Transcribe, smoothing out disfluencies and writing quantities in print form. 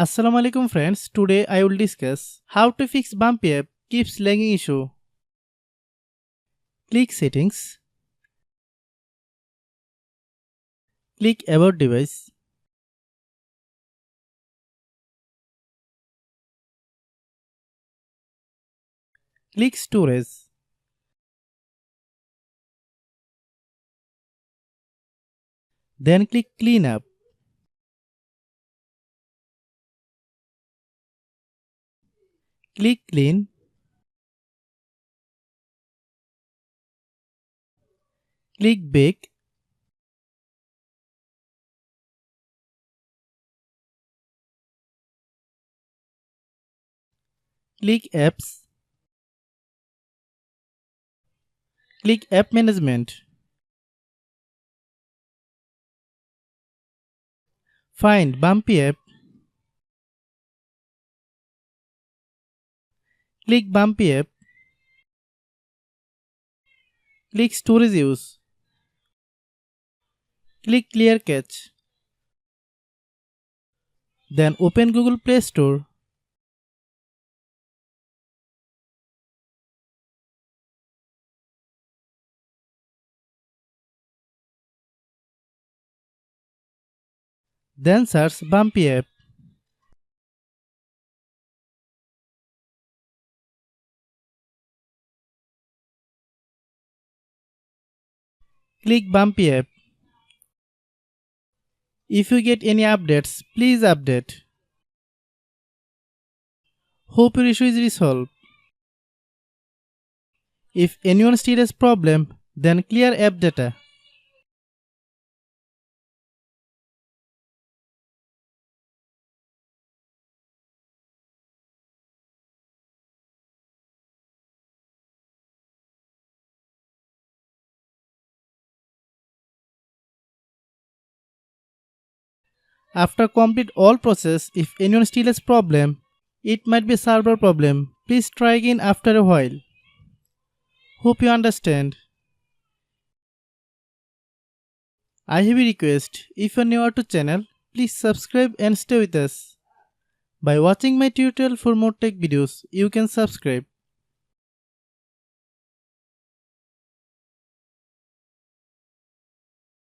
Assalamualaikum friends, today I will discuss how to fix Bumpy app keeps lagging issue. Click settings, click about device, click storage, then click clean up. Click clean, click bake, click apps, click app management. Find Bumpy app, click Bumpy app, click storage use, click clear cache. Then open Google Play Store. Then search Bumpy app. Click Bumpy app. If you get any updates, please update. Hope your issue is resolved. If anyone still has problem, then clear app data. After complete all process, if anyone still has problem, it might be server problem. Please try again after a while. Hope you understand. I have a request. If you are new to channel, please subscribe and stay with us. By watching my tutorial for more tech videos, you can subscribe.